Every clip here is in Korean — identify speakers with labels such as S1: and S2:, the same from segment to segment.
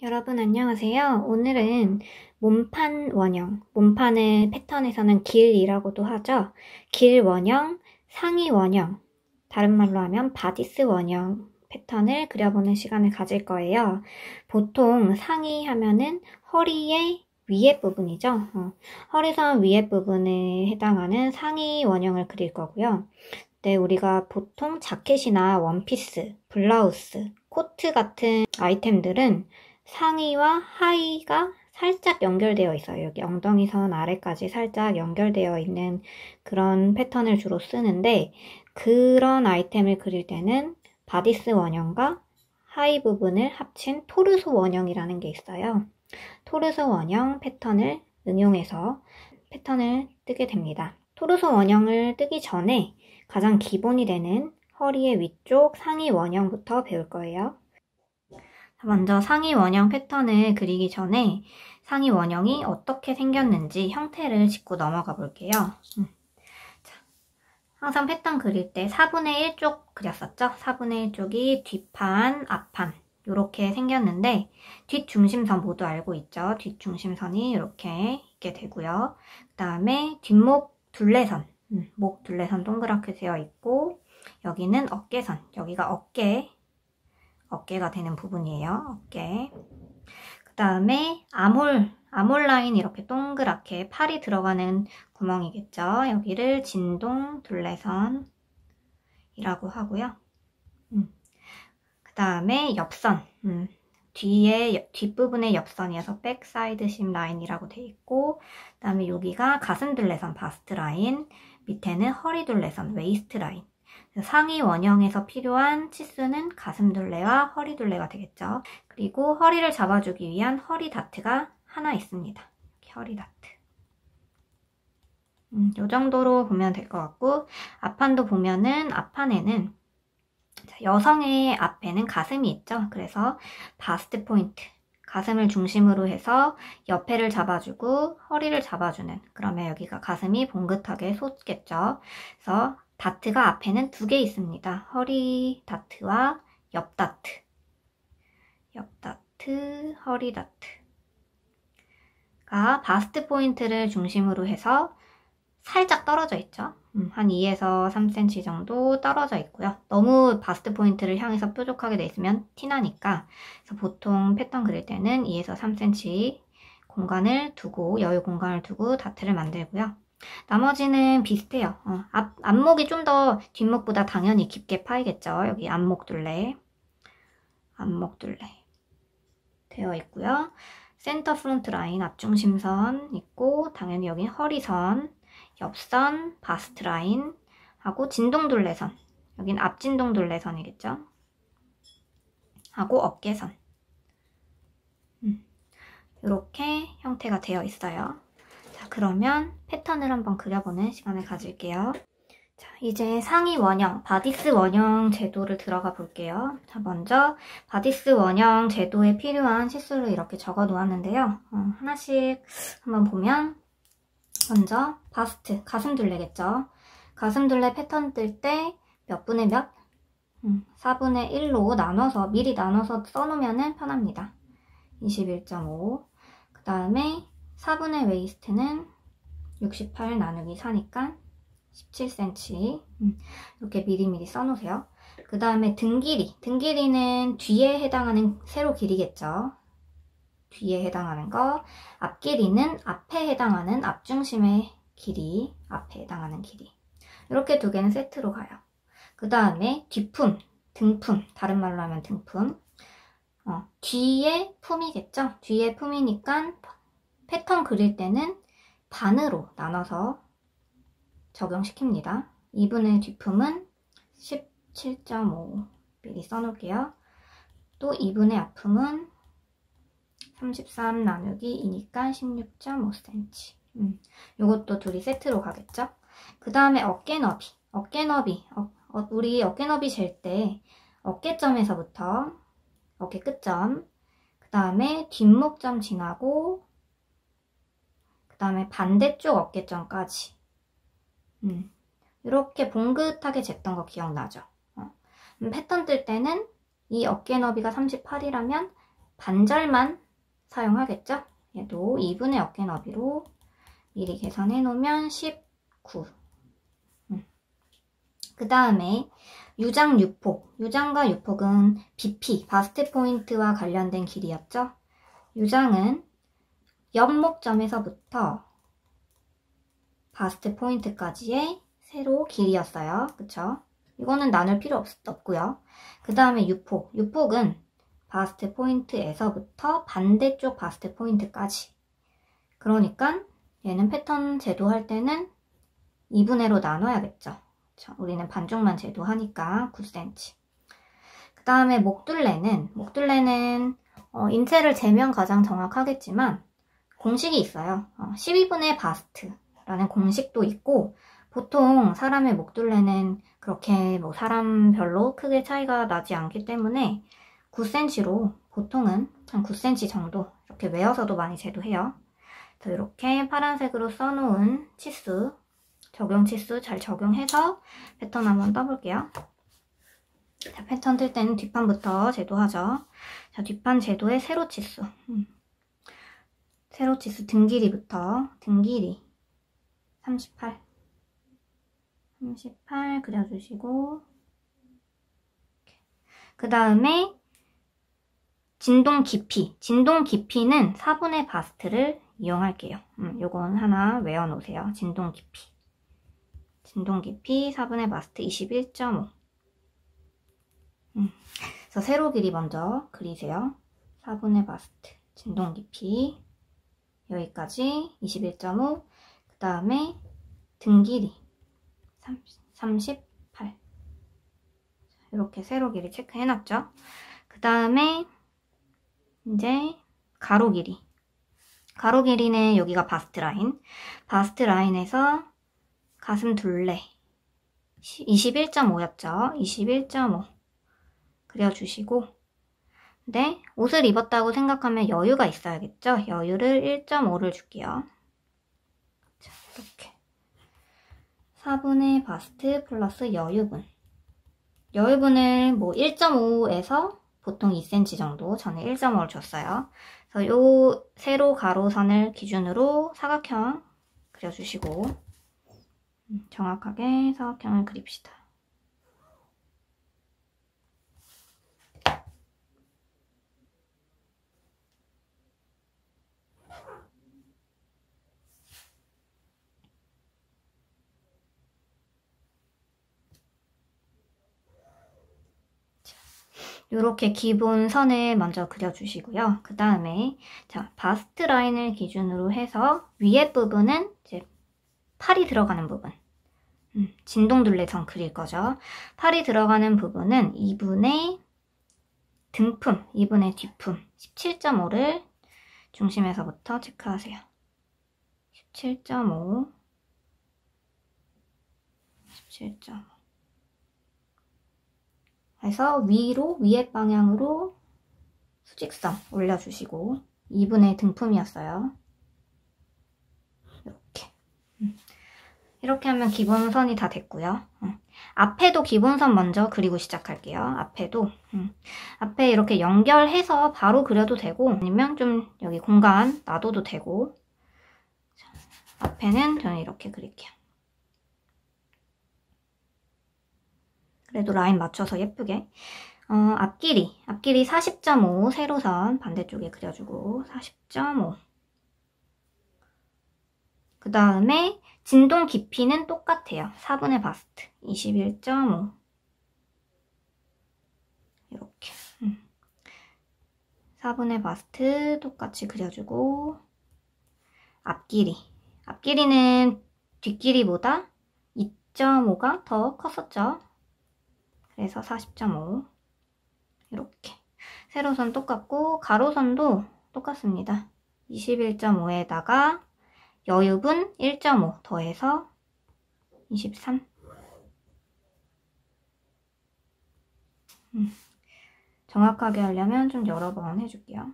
S1: 여러분 안녕하세요. 오늘은 몸판 원형, 몸판의 패턴에서는 길이라고도 하죠. 길 원형, 상의 원형, 다른 말로 하면 바디스 원형 패턴을 그려보는 시간을 가질 거예요. 보통 상의 하면은 허리의 위에 부분이죠. 허리선 위에 부분에 해당하는 상의 원형을 그릴 거고요. 네, 우리가 보통 자켓이나 원피스, 블라우스, 코트 같은 아이템들은 상의와 하의가 살짝 연결되어 있어요. 여기 엉덩이선 아래까지 살짝 연결되어 있는 그런 패턴을 주로 쓰는데, 그런 아이템을 그릴 때는 바디스 원형과 하의 부분을 합친 토르소 원형이라는 게 있어요. 토르소 원형 패턴을 응용해서 패턴을 뜨게 됩니다. 토르소 원형을 뜨기 전에 가장 기본이 되는 허리의 위쪽 상의 원형부터 배울 거예요. 먼저 상의 원형 패턴을 그리기 전에 상의 원형이 어떻게 생겼는지 형태를 짚고 넘어가 볼게요. 자, 항상 패턴 그릴 때 4분의 1쪽 그렸었죠? 4분의 1쪽이 뒷판, 앞판 이렇게 생겼는데 뒷중심선 모두 알고 있죠? 뒷중심선이 이렇게 있게 되고요. 그 다음에 뒷목 둘레선, 목 둘레선 동그랗게 되어 있고, 여기는 어깨선, 여기가 어깨가 되는 부분이에요. 어깨. 그 다음에 암홀 라인 이렇게 동그랗게 팔이 들어가는 구멍이겠죠. 여기를 진동 둘레선이라고 하고요. 그 다음에 옆선, 뒷부분의 옆선이어서 백사이드 심 라인이라고 돼 있고, 그 다음에 여기가 가슴 둘레선, 바스트 라인, 밑에는 허리 둘레선, 웨이스트 라인. 상의 원형에서 필요한 치수는 가슴 둘레와 허리 둘레가 되겠죠. 그리고 허리를 잡아주기 위한 허리 다트가 하나 있습니다. 이렇게 허리 다트. 이 정도로 보면 될 것 같고, 앞판도 보면은 앞판에는 여성의 앞에는 가슴이 있죠. 그래서 바스트 포인트, 가슴을 중심으로 해서 옆에를 잡아주고 허리를 잡아주는, 그러면 여기가 가슴이 봉긋하게 솟겠죠. 그래서 다트가 앞에는 2개 있습니다. 허리 다트와 옆 다트. 옆 다트, 허리 다트가 바스트 포인트를 중심으로 해서 살짝 떨어져 있죠. 한 2에서 3cm 정도 떨어져 있고요. 너무 바스트 포인트를 향해서 뾰족하게 돼 있으면 티나니까, 그래서 보통 패턴 그릴 때는 2에서 3cm 공간을 두고, 여유 공간을 두고 다트를 만들고요. 나머지는 비슷해요. 앞목이 좀 더 뒷목보다 당연히 깊게 파이겠죠. 여기 앞목 둘레 되어 있고요. 센터 프론트 라인 앞중심선 있고, 당연히 여기 허리선, 옆선, 바스트 라인 하고 진동 둘레선, 여긴 앞진동 둘레선이겠죠. 하고 어깨선. 이렇게 형태가 되어 있어요. 자, 그러면 패턴을 한번 그려보는 시간을 가질게요. 자, 이제 상의 원형, 바디스 원형 제도를 들어가 볼게요. 자, 먼저 바디스 원형 제도에 필요한 치수를 이렇게 적어 놓았는데요. 하나씩 한번 보면, 먼저 바스트, 가슴 둘레겠죠. 가슴 둘레 패턴 뜰 때 몇 분의 몇? 4분의 1로 나눠서, 미리 나눠서 써놓으면 편합니다. 21.5. 그 다음에 4분의 웨이스트는 68 나누기 4니까 17cm. 이렇게 미리미리 써놓으세요. 그 다음에 등 길이는 뒤에 해당하는 세로 길이겠죠. 뒤에 해당하는 거. 앞 길이는 앞에 해당하는 앞중심의 길이, 앞에 해당하는 길이. 이렇게 2개는 세트로 가요. 그 다음에 뒷품, 등품, 다른 말로 하면 등품. 뒤에 품이겠죠. 뒤에 품이니까 패턴 그릴 때는 반으로 나눠서 적용시킵니다. 2분의 뒷품은 17.5 미리 써놓을게요. 또 2분의 앞품은 33 나누기 2니까 16.5cm. 요것도 둘이 세트로 가겠죠. 그 다음에 어깨 너비. 우리 어깨 너비 잴 때 어깨점에서부터 어깨 끝점, 그 다음에 뒷목점 지나고, 그 다음에 반대쪽 어깨점까지. 이렇게 봉긋하게 쟀던 거 기억나죠? 패턴 뜰 때는 이 어깨 너비가 38이라면 반절만 사용하겠죠? 얘도 2분의 어깨 너비로 미리 계산해 놓으면 19. 그 다음에 유장, 유폭. 유장과 유폭은 BP, 바스트 포인트와 관련된 길이였죠? 유장은 옆목점에서부터 바스트 포인트까지의 세로 길이였어요. 그쵸? 이거는 나눌 필요 없고요. 그 다음에 유폭. 유폭은 바스트 포인트에서부터 반대쪽 바스트 포인트까지. 그러니까 얘는 패턴 제도할 때는 2분의로 나눠야겠죠. 그쵸? 우리는 반쪽만 제도하니까 9cm. 그 다음에 목둘레는 인체를 재면 가장 정확하겠지만 공식이 있어요. 12분의 바스트라는 공식도 있고, 보통 사람의 목둘레는 그렇게 뭐 사람별로 크게 차이가 나지 않기 때문에 9cm로 보통은 한 9cm 정도 이렇게 외워서도 많이 제도해요. 그래서 이렇게 파란색으로 써놓은 치수, 적용 치수 잘 적용해서 패턴 한번 떠볼게요. 자, 패턴 뜰 때는 뒷판부터 제도하죠. 자, 뒷판 제도의 세로 치수. 세로 치수 등 길이부터 등 길이 38 그려주시고, 그 다음에 진동 깊이는 4분의 바스트를 이용할게요. 요건 하나 외워놓으세요. 진동 깊이 4분의 바스트 21.5. 그래서 세로 길이 먼저 그리세요. 4분의 바스트 진동 깊이 여기까지 21.5. 그 다음에 등 길이 38. 이렇게 세로 길이 체크해놨죠. 그 다음에 이제 가로 길이는 여기가 바스트 라인에서 가슴 둘레 21.5였죠. 21.5 그려주시고, 네, 옷을 입었다고 생각하면 여유가 있어야겠죠. 여유를 1.5를 줄게요. 자, 이렇게 4분의 바스트 플러스 여유분을 뭐 1.5에서 보통 2cm 정도, 저는 1.5를 줬어요. 그래서 요 세로 가로선을 기준으로 사각형 그려주시고, 정확하게 사각형을 그립시다. 이렇게 기본 선을 먼저 그려주시고요. 그 다음에 자, 바스트 라인을 기준으로 해서 위에 부분은 이제 팔이 들어가는 부분, 진동둘레선 그릴 거죠. 팔이 들어가는 부분은 2분의 등품, 2분의 뒤품 17.5를 중심에서부터 체크하세요. 17.5 그래서 위에 방향으로 수직선 올려주시고, 2분의 등품이었어요. 이렇게 하면 기본선이 다 됐고요. 앞에도 기본선 먼저 그리고 시작할게요. 앞에 이렇게 연결해서 바로 그려도 되고, 아니면 좀 여기 공간 놔둬도 되고, 앞에는 저는 이렇게 그릴게요. 그래도 라인 맞춰서 예쁘게. 앞길이 40.5 세로선 반대쪽에 그려주고 40.5. 그 다음에 진동 깊이는 똑같아요. 4분의 바스트 21.5 이렇게 4분의 바스트 똑같이 그려주고, 앞길이는 뒷길이보다 2.5가 더 컸었죠. 그래서 40.5 이렇게 세로선 똑같고, 가로선도 똑같습니다. 21.5에다가 여유분 1.5 더해서 23. 정확하게 하려면 좀 여러 번 해줄게요.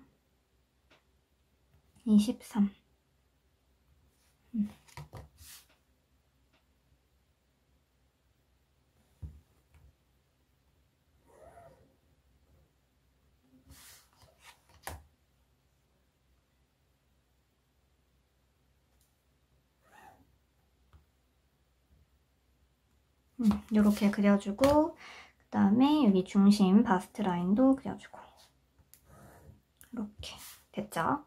S1: 23. 이렇게 그려주고 그 다음에 여기 중심 바스트 라인도 그려주고 이렇게 됐죠?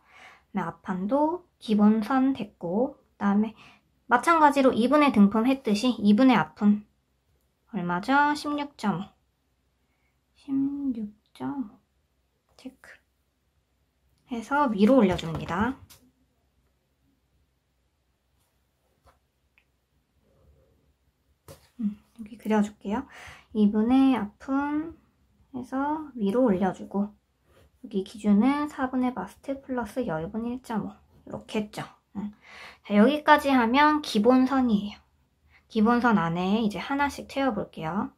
S1: 그다음에 앞판도 기본선 됐고 그 다음에 마찬가지로 2분의 등품 했듯이 2분의 앞은 얼마죠? 16.5 16.5 체크 해서 위로 올려줍니다. 여기 그려줄게요. 2분의 앞은 해서 위로 올려주고 여기 기준은 4분의 바스트 플러스 여유분 1.5 이렇게 했죠. 자, 여기까지 하면 기본선이에요. 기본선 안에 이제 하나씩 채워볼게요.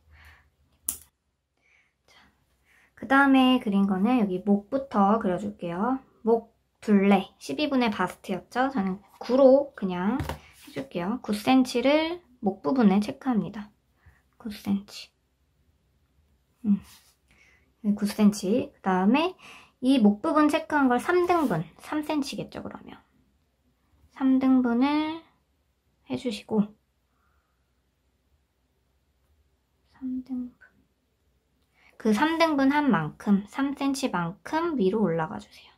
S1: 그 다음에 그린 거는 여기 목부터 그려줄게요. 목 둘레 12분의 바스트였죠. 저는 9로 그냥 해줄게요. 9cm를 목 부분에 체크합니다. 9cm 9cm 그 다음에 이 목 부분 체크한 걸 3등분 3cm겠죠 그러면 3등분을 해주시고 3등분 그 3등분 한 만큼 3cm만큼 위로 올라가 주세요.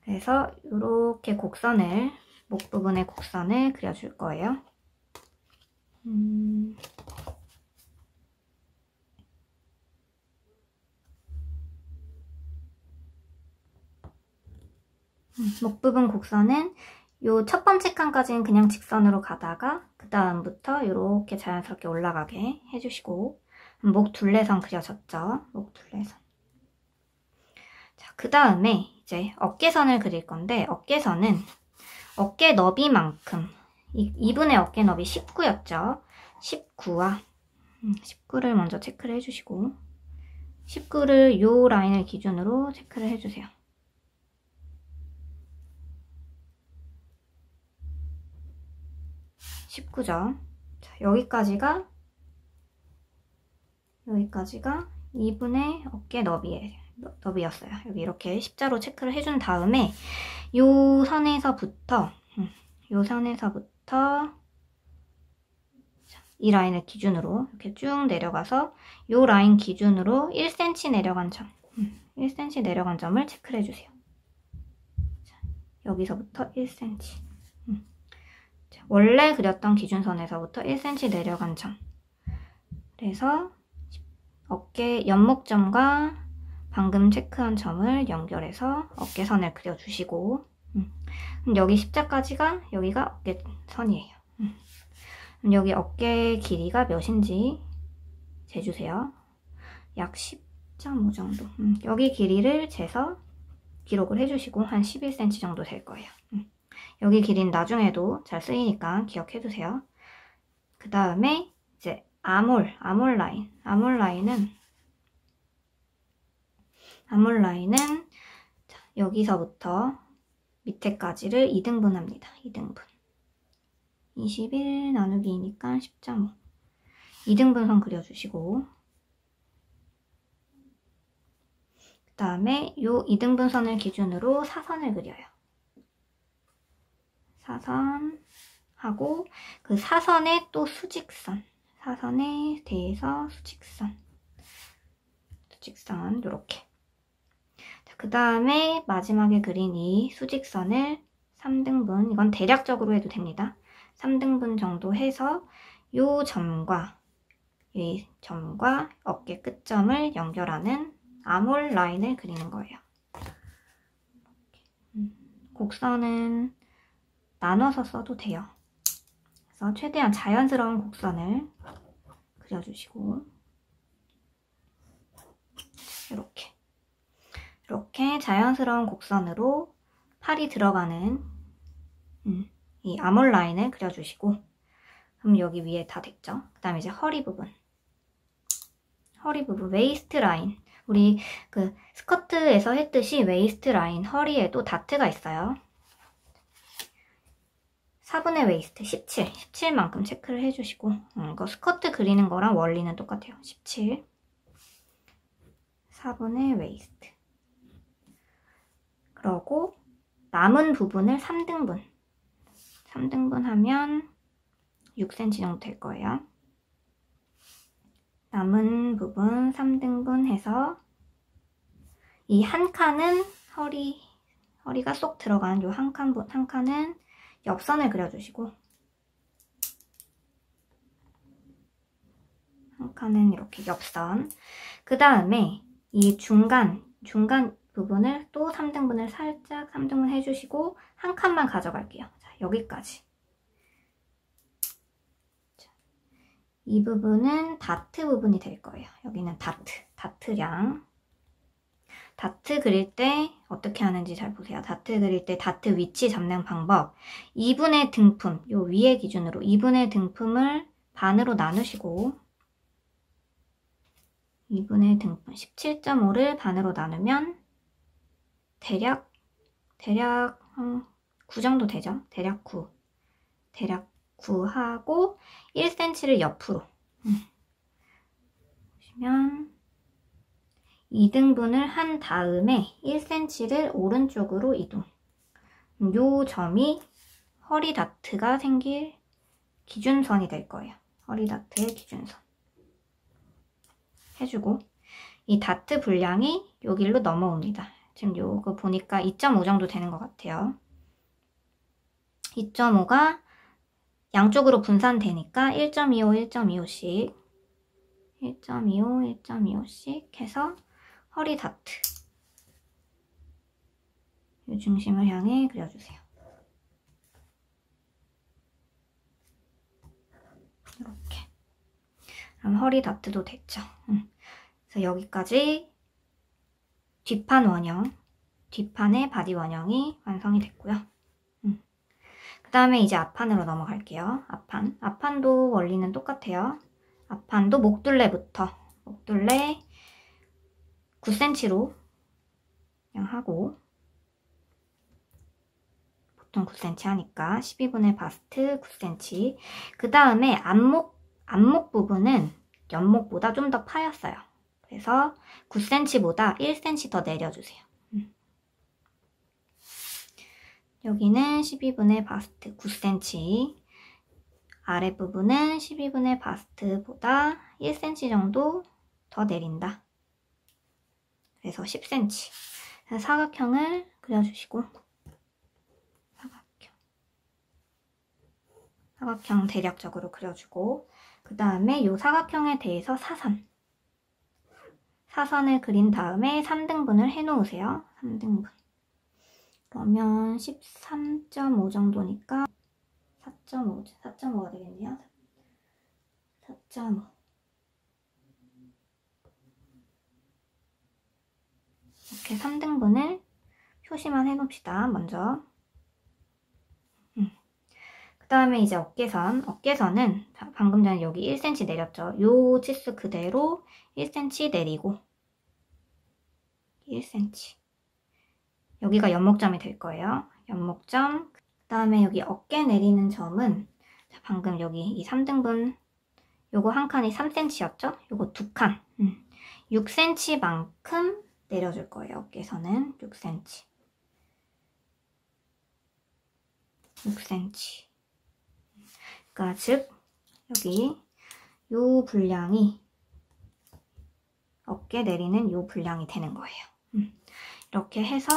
S1: 그래서 이렇게 곡선을 목 부분의 곡선을 그려줄 거예요. 목 부분 곡선은 요 첫 번째 칸까지는 그냥 직선으로 가다가 그 다음부터 이렇게 자연스럽게 올라가게 해주시고 목 둘레선 그려졌죠? 목 둘레선. 자, 그 다음에 이제 어깨선을 그릴 건데 어깨선은 어깨 너비만큼 2분의 어깨 너비 19였죠? 19와 19를 먼저 체크를 해주시고 19를 요 라인을 기준으로 체크를 해주세요. 19죠. 자, 여기까지가 2분의 어깨 너비였어요. 여기 이렇게 십자로 체크를 해준 다음에 요 선에서부터 이 라인을 기준으로 이렇게 쭉 내려가서 요 라인 기준으로 1cm 내려간 점 1cm 내려간 점을 체크를 해주세요. 자, 여기서부터 1cm 원래 그렸던 기준선에서부터 1cm 내려간 점 그래서 어깨 연목점과 방금 체크한 점을 연결해서 어깨선을 그려주시고 여기 십자까지가 여기가 어깨선이에요. 여기 어깨 길이가 몇인지 재주세요. 약 10.5 정도. 여기 길이를 재서 기록을 해주시고 한 11cm 정도 될 거예요. 여기 길이는 나중에도 잘 쓰이니까 기억해두세요. 그 다음에 이제 아몰 라인은 자, 여기서부터 밑에까지를 2등분 합니다. 2등분 21 나누기 2니까 10.5 2등분 선 그려주시고 그 다음에 요 2등분 선을 기준으로 사선을 그려요. 사선하고 그 사선에 또 수직선 사선에 대해서 수직선 이렇게 그 다음에 마지막에 그린 이 수직선을 3등분 이건 대략적으로 해도 됩니다. 3등분 정도 해서 이 점과 어깨 끝점을 연결하는 아몰 라인을 그리는 거예요. 곡선은 나눠서 써도 돼요. 그래서 최대한 자연스러운 곡선을 그려주시고 이렇게 자연스러운 곡선으로 팔이 들어가는 이 아몰 라인을 그려주시고 그럼 여기 위에 다 됐죠? 그 다음에 이제 허리 부분 웨이스트 라인 우리 그 스커트에서 했듯이 웨이스트 라인 허리에도 다트가 있어요. 4분의 웨이스트 17만큼 체크를 해주시고 이거 스커트 그리는 거랑 원리는 똑같아요. 17 4분의 웨이스트 그러고 남은 부분을 3등분 하면 6cm 정도 될 거예요. 남은 부분 3등분 해서 이 한 칸은 허리가 쏙 들어간 요 한 칸은 옆선을 그려주시고 한 칸은 이렇게 옆선. 그 다음에 이 중간 부분을 또 3등분을 살짝 3등분 해주시고 한 칸만 가져갈게요. 자, 여기까지. 자, 이 부분은 다트 부분이 될 거예요. 여기는 다트량. 다트 그릴 때 어떻게 하는지 잘 보세요. 다트 그릴 때 다트 위치 잡는 방법. 2분의 등품, 요 위에 기준으로 2분의 등품을 반으로 나누시고 2분의 등품 17.5를 반으로 나누면 대략 9 정도 되죠. 대략 9 하고 1cm를 옆으로 보시면 2등분을 한 다음에 1cm를 오른쪽으로 이동. 요 점이 허리 다트가 생길 기준선이 될 거예요. 허리 다트의 기준선 해주고 이 다트 분량이 여기로 넘어옵니다. 지금 요거 보니까 2.5 정도 되는 것 같아요. 2.5가 양쪽으로 분산되니까 1.25, 1.25씩 1.25, 1.25씩 해서 허리 다트 이 중심을 향해 그려주세요. 이렇게. 그럼 허리 다트도 됐죠. 그래서 여기까지 뒷판 원형, 뒷판의 바디 원형이 완성이 됐고요. 그 다음에 이제 앞판으로 넘어갈게요. 앞판도 원리는 똑같아요. 앞판도 목둘레부터 목둘레 9cm로 그냥 하고 보통 9cm 하니까 12분의 바스트 9cm. 그 다음에 안목 부분은 옆목보다 좀 더 파였어요. 그래서 9cm보다 1cm 더 내려주세요. 여기는 12분의 바스트 9cm, 아랫부분은 12분의 바스트보다 1cm 정도 더 내린다. 그래서 10cm. 사각형을 그려주시고 사각형 대략적으로 그려주고 그 다음에 이 사각형에 대해서 사선을 그린 다음에 3등분을 해놓으세요. 3등분. 그러면 13.5 정도니까 4.5가 되겠네요. 4.5 이렇게 3등분을 표시만 해놓읍시다. 먼저 그 다음에 이제 어깨선은 방금 전에 여기 1cm 내렸죠. 요 치수 그대로 1cm 내리고 1cm 여기가 연목점이 될 거예요. 연목점. 그 다음에 여기 어깨 내리는 점은 방금 여기 이 3등분 요거 한 칸이 3cm였죠? 요거 두 칸 6cm만큼 내려줄 거예요. 어깨선은 6cm 그러니까 즉 여기 요 분량이 어깨 내리는 요 분량이 되는 거예요. 이렇게 해서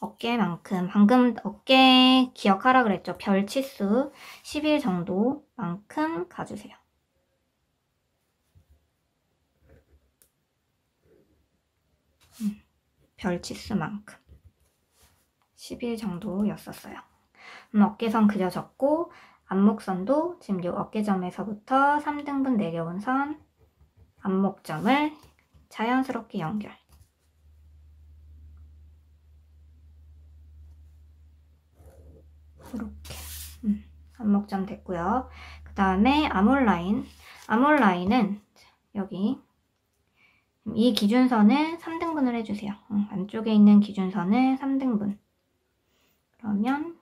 S1: 어깨만큼 방금 어깨 기억하라 그랬죠? 별치수 10일 정도만큼 가주세요. 별치수만큼 10일 정도였었어요. 어깨선 그려졌고 안목선도 지금 이 어깨점에서부터 3등분 내려온 선 안목점을 자연스럽게 연결. 이렇게 안목점 됐고요. 그 다음에 아몰라인은 여기 이 기준선을 3등분을 해주세요. 안쪽에 있는 기준선을 3등분. 그러면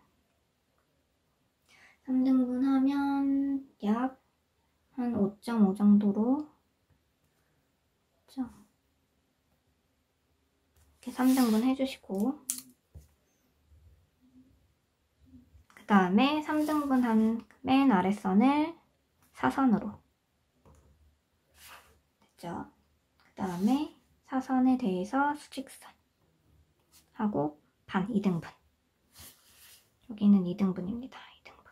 S1: 3등분 하면 약 한 5.5 정도로 이렇게 3등분 해주시고 그 다음에 3등분 한 맨 아랫선을 사선으로. 됐죠? 그 다음에 사선에 대해서 수직선 하고 반 2등분. 여기는 2등분입니다. 2등분.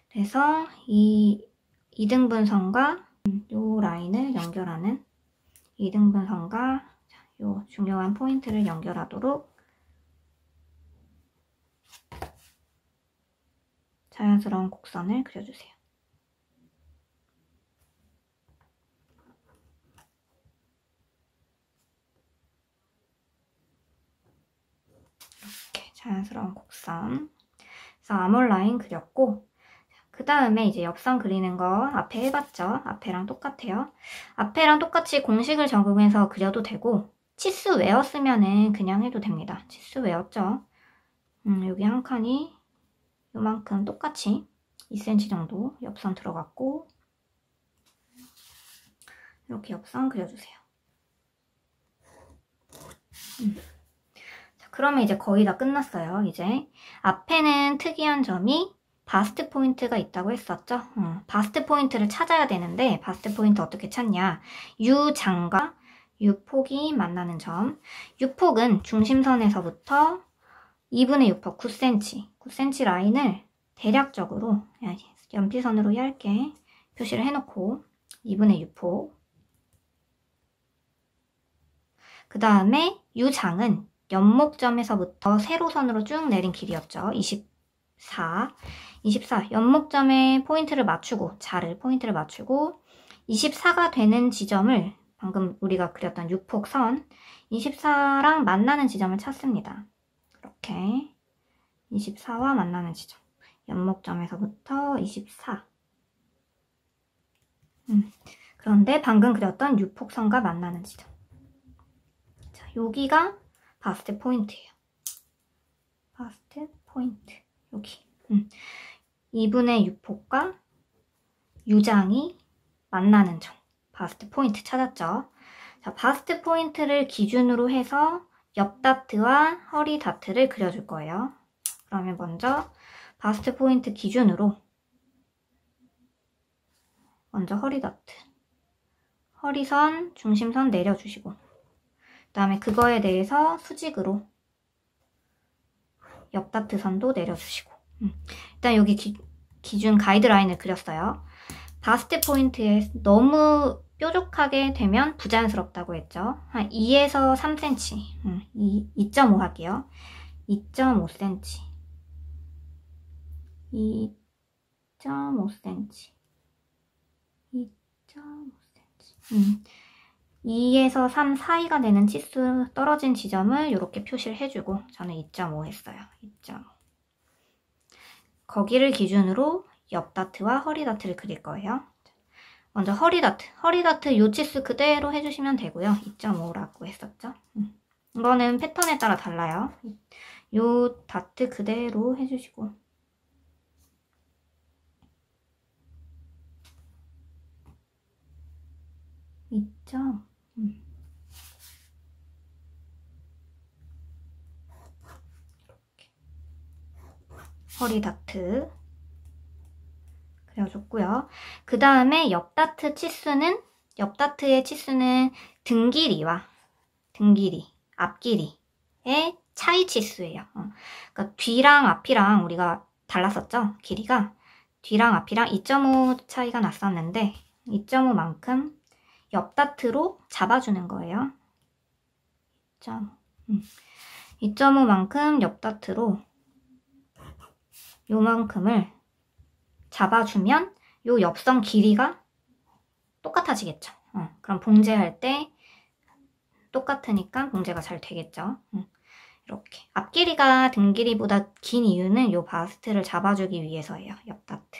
S1: 그래서 이 2등분 선과 요 라인을 연결하는 2등분 선과 요 중요한 포인트를 연결하도록 자연스러운 곡선을 그려주세요. 이렇게 자연스러운 곡선. 그래서 암홀 라인 그렸고, 그 다음에 이제 옆선 그리는 거 앞에 해봤죠? 앞에랑 똑같아요. 앞에랑 똑같이 공식을 적용해서 그려도 되고, 치수 외웠으면은 그냥 해도 됩니다. 치수 외웠죠? 여기 한 칸이 요만큼 똑같이 2cm 정도 옆선 들어갔고, 이렇게 옆선 그려주세요. 자, 그러면 이제 거의 다 끝났어요. 이제 앞에는 특이한 점이 바스트 포인트가 있다고 했었죠. 바스트 포인트를 찾아야 되는데 바스트 포인트 어떻게 찾냐? U장과 U폭이 만나는 점. U폭은 중심선에서부터 2분의 6폭 9cm, 9cm 라인을 대략적으로 연필선으로 얇게 표시를 해놓고 2분의 6폭. 그 다음에 U장은 연목점에서부터 세로선으로 쭉 내린 길이었죠. 24. 연목점에 포인트를 맞추고, 자를 포인트를 맞추고 24가 되는 지점을 방금 우리가 그렸던 6폭 선 24랑 만나는 지점을 찾습니다. 이렇게 24와 만나는 지점. 연목점에서부터 24. 그런데 방금 그렸던 6폭 선과 만나는 지점. 자, 여기가 바스트 포인트예요. 바스트 포인트. 여기. 2분의 6폭과 U장이 만나는 점. 바스트 포인트 찾았죠? 자, 바스트 포인트를 기준으로 해서 옆 다트와 허리 다트를 그려줄 거예요. 그러면 먼저 바스트 포인트 기준으로 먼저 허리 다트. 허리선, 중심선 내려주시고 그 다음에 그거에 대해서 수직으로 옆 다트 선도 내려주시고 일단 여기 기준 가이드라인을 그렸어요. 바스트 포인트에 너무 뾰족하게 되면 부자연스럽다고 했죠. 한 2에서 3cm, 2.5 할게요. 2.5cm, 2.5cm, 2.5cm. 2에서 3 사이가 되는 치수 떨어진 지점을 이렇게 표시를 해주고 저는 2.5 했어요. 2.5. 거기를 기준으로 옆 다트와 허리 다트를 그릴 거예요. 먼저 허리 다트 요 치수 그대로 해주시면 되고요. 2.5라고 했었죠. 이거는 패턴에 따라 달라요. 요 다트 그대로 해주시고 이렇게 허리 다트 그려줬고요. 그 다음에 옆 다트의 치수는 등 길이와 앞 길이의 차이 치수예요. 그러니까 뒤랑 앞이랑 우리가 달랐었죠? 길이가 뒤랑 앞이랑 2.5 차이가 났었는데 2.5만큼 옆 다트로 잡아주는 거예요. 2.5만큼 옆 다트로 요만큼을 잡아주면 요 옆선 길이가 똑같아지겠죠. 그럼 봉제할 때 똑같으니까 봉제가 잘 되겠죠. 이렇게 앞 길이가 등 길이보다 긴 이유는 요 바스트를 잡아주기 위해서예요. 옆 다트.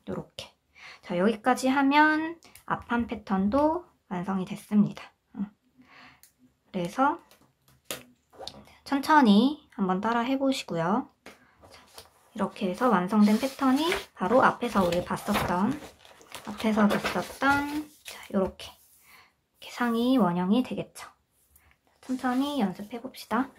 S1: 요렇게. 자, 여기까지 하면 앞판 패턴도 완성이 됐습니다. 그래서 천천히 한번 따라 해보시고요. 이렇게 해서 완성된 패턴이 바로 앞에서 봤었던 자, 이렇게 상의 원형이 되겠죠. 천천히 연습해 봅시다.